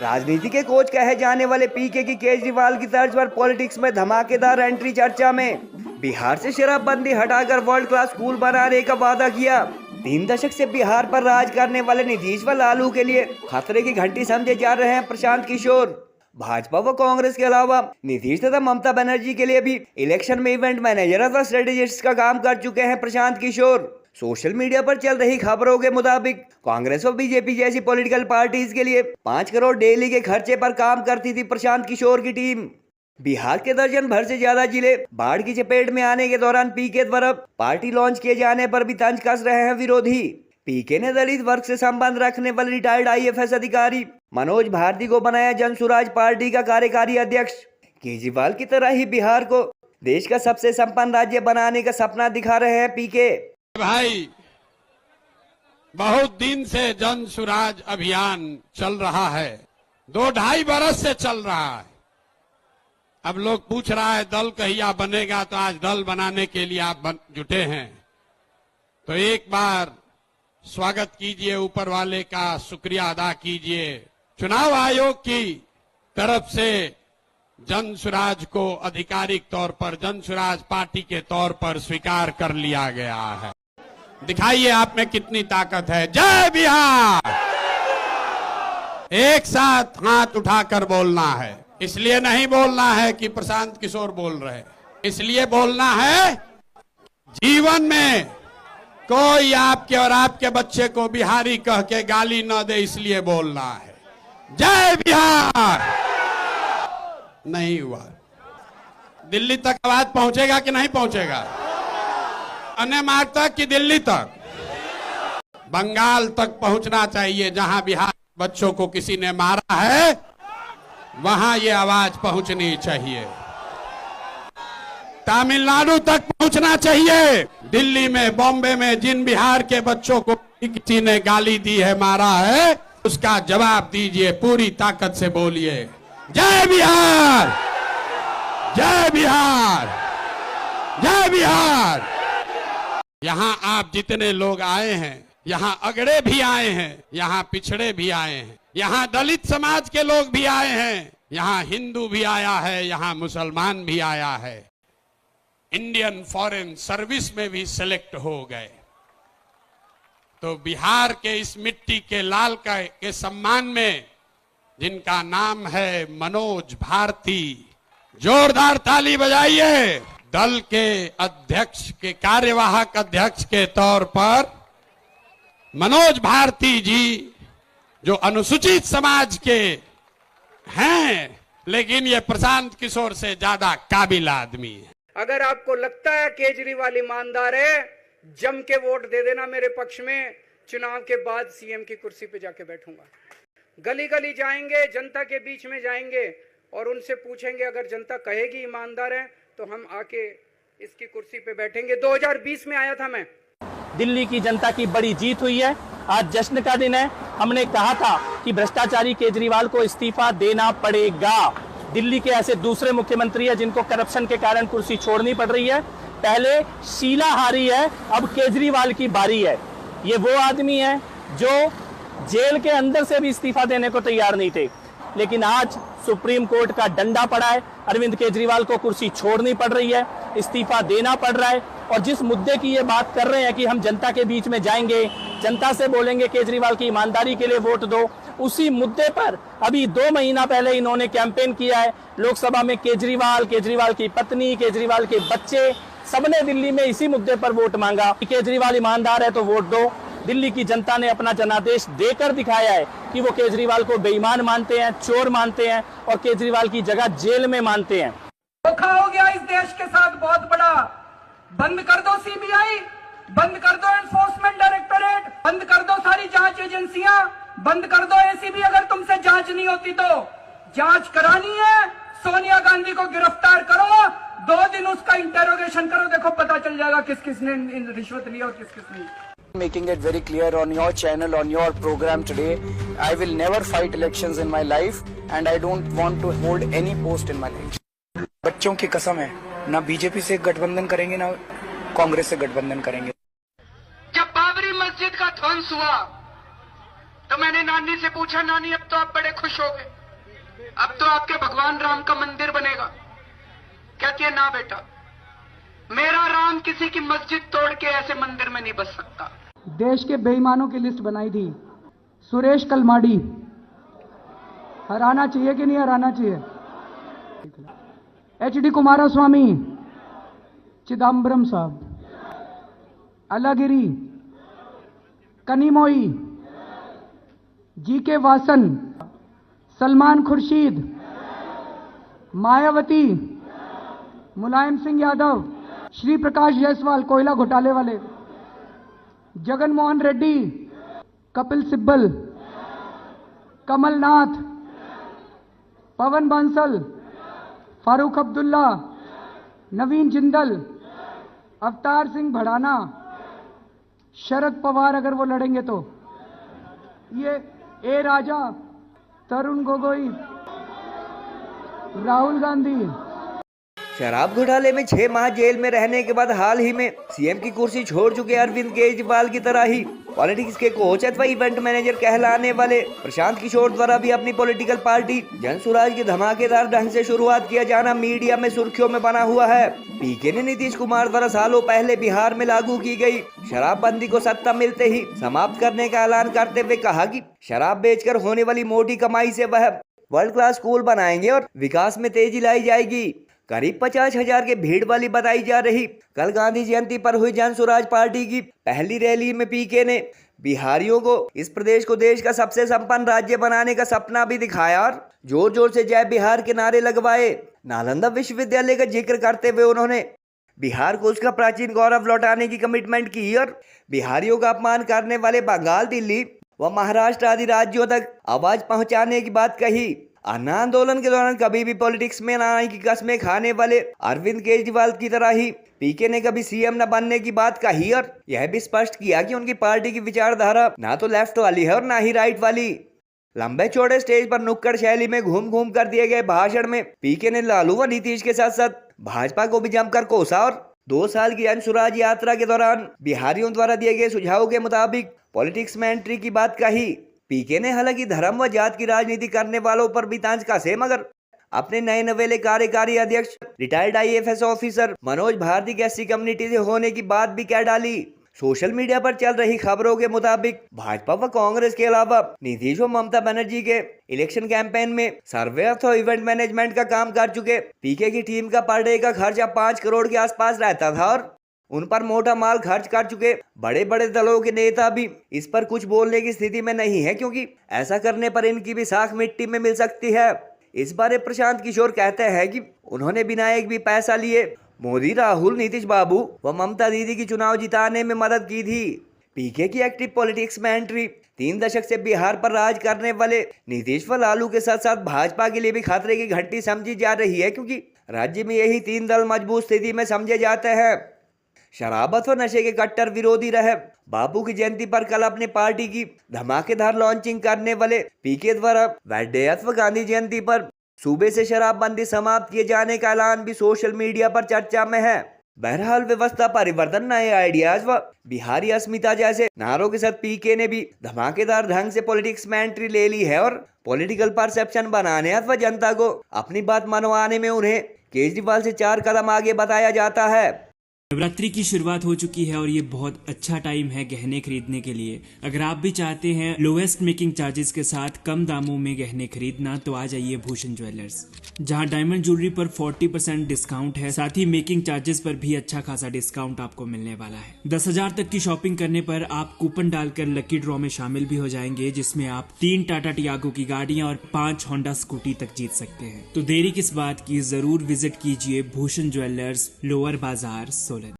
राजनीति के कोच कहे जाने वाले पीके की केजरीवाल की तर्ज पर पॉलिटिक्स में धमाकेदार एंट्री चर्चा में। बिहार से शराबबंदी हटाकर वर्ल्ड क्लास स्कूल बनाने का वादा किया। 3 दशक से बिहार पर राज करने वाले नीतीश व लालू के लिए खतरे की घंटी समझे जा रहे हैं प्रशांत किशोर। भाजपा व कांग्रेस के अलावा नीतीश तथा ममता बनर्जी के लिए भी इलेक्शन में इवेंट मैनेजर अथवा स्ट्रेटेजिस्ट का काम कर चुके हैं प्रशांत किशोर। सोशल मीडिया पर चल रही खबरों के मुताबिक कांग्रेस और बीजेपी जैसी पॉलिटिकल पार्टीज के लिए 5 करोड़ डेली के खर्चे पर काम करती थी प्रशांत किशोर की टीम। बिहार के दर्जन भर से ज्यादा जिले बाढ़ की चपेट में आने के दौरान पीके द्वारा पार्टी लॉन्च किए जाने पर भी तंज कस रहे हैं विरोधी। पीके ने दलित वर्ग से संबंध रखने वाले रिटायर्ड आईएफएस अधिकारी मनोज भारती को बनाया जनसुराज पार्टी का कार्यकारी अध्यक्ष। केजरीवाल की तरह ही बिहार को देश का सबसे संपन्न राज्य बनाने का सपना दिखा रहे हैं पीके। भाई, बहुत दिन से जनसुराज अभियान चल रहा है, 2-2.5 बरस से चल रहा है। अब लोग पूछ रहा है दल कहिया बनेगा, तो आज दल बनाने के लिए आप जुटे हैं। तो एक बार स्वागत कीजिए, ऊपर वाले का शुक्रिया अदा कीजिए। चुनाव आयोग की तरफ से जनसुराज को आधिकारिक तौर पर जनसुराज पार्टी के तौर पर स्वीकार कर लिया गया है। दिखाइए आप में कितनी ताकत है। जय बिहार! एक साथ हाथ उठाकर बोलना है। इसलिए नहीं बोलना है कि प्रशांत किशोर बोल रहे, इसलिए बोलना है जीवन में कोई आपके और आपके बच्चे को बिहारी कह के गाली न दे, इसलिए बोलना है। जय बिहार! नहीं हुआ। दिल्ली तक आवाज पहुंचेगा कि नहीं पहुंचेगा? अन्य मार्ग तक कि दिल्ली तक? बंगाल तक पहुंचना चाहिए। जहां बिहार बच्चों को किसी ने मारा है वहां ये आवाज पहुंचनी चाहिए। तमिलनाडु तक पहुंचना चाहिए। दिल्ली में, बॉम्बे में जिन बिहार के बच्चों को किसी ने गाली दी है, मारा है, उसका जवाब दीजिए। पूरी ताकत से बोलिए जय बिहार! जय बिहार! जय बिहार! यहां आप जितने लोग आए हैं, यहां अगड़े भी आए हैं, यहां पिछड़े भी आए हैं, यहां दलित समाज के लोग भी आए हैं, यहां हिंदू भी आया है, यहां मुसलमान भी आया है। इंडियन फॉरेन सर्विस में भी सिलेक्ट हो गए। तो बिहार के इस मिट्टी के लाल के सम्मान में, जिनका नाम है मनोज भारती, जोरदार ताली बजाइए। दल के अध्यक्ष के कार्यवाहक अध्यक्ष के तौर पर मनोज भारती जी, जो अनुसूचित समाज के हैं, लेकिन ये प्रशांत किशोर से ज्यादा काबिल आदमी है। अगर आपको लगता है केजरीवाल ईमानदार है, जम के वोट दे देना मेरे पक्ष में। चुनाव के बाद सीएम की कुर्सी पे जाके बैठूंगा। गली गली जाएंगे, जनता के बीच में जाएंगे और उनसे पूछेंगे, अगर जनता कहेगी ईमानदार है तो हम आके इसकी कुर्सी पे बैठेंगे। 2020 में आया था मैं। दिल्ली की जनता की बड़ी जीत हुई है। आज जश्न का दिन है। हमने कहा था कि भ्रष्टाचारी केजरीवाल को इस्तीफा देना पड़ेगा। दिल्ली के ऐसे दूसरे मुख्यमंत्री है जिनको करप्शन के कारण कुर्सी छोड़नी पड़ रही है। पहले शीला हारी है, अब केजरीवाल की बारी है। ये वो आदमी है जो जेल के अंदर से भी इस्तीफा देने को तैयार नहीं थे, लेकिन आज सुप्रीम कोर्ट का डंडा पड़ा है। अरविंद केजरीवाल को कुर्सी छोड़नी पड़ रही है, इस्तीफा देना पड़ रहा है। और जिस मुद्दे की ये बात कर रहे हैं कि हम जनता के बीच में जाएंगे, जनता से बोलेंगे केजरीवाल की ईमानदारी के लिए वोट दो, उसी मुद्दे पर अभी 2 महीना पहले इन्होंने कैंपेन किया है। लोकसभा में केजरीवाल, केजरीवाल की पत्नी, केजरीवाल के बच्चे, सबने दिल्ली में इसी मुद्दे पर वोट मांगा कि केजरीवाल ईमानदार है तो वोट दो। दिल्ली की जनता ने अपना जनादेश देकर दिखाया है कि वो केजरीवाल को बेईमान मानते हैं, चोर मानते हैं और केजरीवाल की जगह जेल में मानते हैं। धोखा हो गया इस देश के साथ बहुत बड़ा। बंद कर दो सीबीआई, बंद कर दो एनफोर्समेंट डायरेक्टोरेट, बंद कर दो सारी जांच एजेंसियां, बंद कर दो एसीबी। अगर तुमसे जांच नहीं होती तो जांच करानी है, सोनिया गांधी को गिरफ्तार करो, 2 दिन उसका इंटेरोगेशन करो, देखो पता चल जाएगा किस किसने रिश्वत लिया और किस किसने। Making it very clear on your channel, on your program today, I will never fight elections in my life and I don't want to hold any post in my life. बच्चों की कसम है, ना बीजेपी से गठबंधन करेंगे ना कांग्रेस से गठबंधन करेंगे। जब बाबरी मस्जिद का ध्वंस हुआ तो मैंने नानी से पूछा, नानी अब तो आप बड़े खुश हो गए, अब तो आपके भगवान राम का मंदिर बनेगा। कहती है ना बेटा, मेरा राम किसी की मस्जिद तोड़ के ऐसे मंदिर में नहीं बस सकता। देश के बेईमानों की लिस्ट बनाई थी। सुरेश कलमाडी हराना चाहिए कि नहीं हराना चाहिए? HD कुमारस्वामी, चिदम्बरम साहब, अलगिरी, कनिमोई, GK वासन, सलमान खुर्शीद, मायावती, मुलायम सिंह यादव, श्री प्रकाश जायसवाल कोयला घोटाले वाले, जगन मोहन रेड्डी, कपिल सिब्बल, कमलनाथ, पवन बांसल, फारूक अब्दुल्ला, नवीन जिंदल, अवतार सिंह भड़ाना, शरद पवार अगर वो लड़ेंगे तो, ये ए राजा, तरुण गोगोई, राहुल गांधी। शराब घोटाले में 6 माह जेल में रहने के बाद हाल ही में सीएम की कुर्सी छोड़ चुके अरविंद केजरीवाल की तरह ही पॉलिटिक्स के कोच अथवा इवेंट मैनेजर कहलाने वाले प्रशांत किशोर द्वारा भी अपनी पॉलिटिकल पार्टी जन स्वराज की धमाकेदार ढंग से शुरुआत किया जाना मीडिया में सुर्खियों में बना हुआ है। पीके ने नीतीश कुमार द्वारा सालों पहले बिहार में लागू की गई शराबबंदी को सत्ता मिलते ही समाप्त करने का ऐलान करते हुए कहा कि शराब बेचकर होने वाली मोटी कमाई से वह वर्ल्ड क्लास स्कूल बनाएंगे और विकास में तेजी लाई जाएगी। करीब 50,000 के भीड़ वाली बताई जा रही कल गांधी जयंती पर हुई जन स्वराज पार्टी की पहली रैली में पीके ने बिहारियों को इस प्रदेश को देश का सबसे संपन्न राज्य बनाने का सपना भी दिखाया और जोर जोर से जय बिहार के नारे लगवाए। नालंदा विश्वविद्यालय का जिक्र करते हुए उन्होंने बिहार को उसका प्राचीन गौरव लौटाने की कमिटमेंट की और बिहारियों का अपमान करने वाले बंगाल, दिल्ली व महाराष्ट्र आदि राज्यों तक आवाज पहुंचाने की बात कही। अन्ना आंदोलन के दौरान कभी भी पॉलिटिक्स में न आने की कस्में खाने वाले अरविंद केजरीवाल की तरह ही पीके ने कभी सीएम न बनने की बात कही और यह भी स्पष्ट किया कि उनकी पार्टी की विचारधारा ना तो लेफ्ट वाली है और ना ही राइट वाली। लंबे चौड़े स्टेज पर नुक्कड़ शैली में घूम घूम कर दिए गए भाषण में पीके ने लालू व नीतीश के साथ साथ भाजपा को भी जमकर कोसा और 2 साल की जन स्वराज यात्रा के दौरान बिहारियों द्वारा दिए गए सुझावों के मुताबिक पॉलिटिक्स में एंट्री की बात कही। पीके ने हालांकि धर्म व जात की राजनीति करने वालों पर भी तांज कसे, मगर अपने नए नवेले कार्यकारी अध्यक्ष retired IAS officer Manoj Bharati की एससी कम्युनिटी से होने की बात भी कह डाली। सोशल मीडिया पर चल रही खबरों के मुताबिक भाजपा व कांग्रेस के अलावा नीतीश व ममता बनर्जी के इलेक्शन कैंपेन में सर्वे अथवा इवेंट मैनेजमेंट का काम कर चुके पीके की टीम का पर डे का खर्चा 5 करोड़ के आसपास रहता था और उन पर मोटा माल खर्च कर चुके बड़े बड़े दलों के नेता भी इस पर कुछ बोलने की स्थिति में नहीं है, क्योंकि ऐसा करने पर इनकी भी साख मिट्टी में मिल सकती है। इस बारे प्रशांत किशोर कहते हैं कि उन्होंने बिना एक भी पैसा लिए मोदी, राहुल, नीतीश बाबू व ममता दीदी की चुनाव जिताने में मदद की थी। पीके की एक्टिव पॉलिटिक्स में एंट्री 3 दशक से बिहार पर राज करने वाले नीतीश व लालू के साथ साथ भाजपा के लिए भी खतरे की घंटी समझी जा रही है, क्योंकि राज्य में यही 3 दल मजबूत स्थिति में समझे जाते हैं। शराबत और नशे के कट्टर विरोधी रहे बापू की जयंती पर कल अपनी पार्टी की धमाकेदार लॉन्चिंग करने वाले पीके द्वारा वैडेयत व गांधी जयंती पर सूबे से शराबबंदी समाप्त किए जाने का ऐलान भी सोशल मीडिया पर चर्चा में है। बहरहाल व्यवस्था परिवर्तन, नए आइडियाज व बिहारी अस्मिता जैसे नारों के साथ पीके ने भी धमाकेदार ढंग से पॉलिटिक्स में एंट्री ले ली है और पॉलिटिकल परसेप्शन बनाने अथवा जनता को अपनी बात मनवाने में उन्हें केजरीवाल से 4 कदम आगे बताया जाता है। नवरात्रि की शुरुआत हो चुकी है और ये बहुत अच्छा टाइम है गहने खरीदने के लिए। अगर आप भी चाहते हैं लोएस्ट मेकिंग चार्जेस के साथ कम दामों में गहने खरीदना, तो आ जाइए भूषण ज्वेलर्स, जहां डायमंड ज्वेलरी पर 40% डिस्काउंट है। साथ ही मेकिंग चार्जेस पर भी अच्छा खासा डिस्काउंट आपको मिलने वाला है। 10,000 तक की शॉपिंग करने पर आप कूपन डालकर लकी ड्रॉ में शामिल भी हो जाएंगे, जिसमें आप 3 टाटा टियागो की गाड़ियां और 5 होंडा स्कूटी तक जीत सकते हैं। तो देरी किस बात की, जरूर विजिट कीजिए भूषण ज्वेलर्स, लोअर बाजार,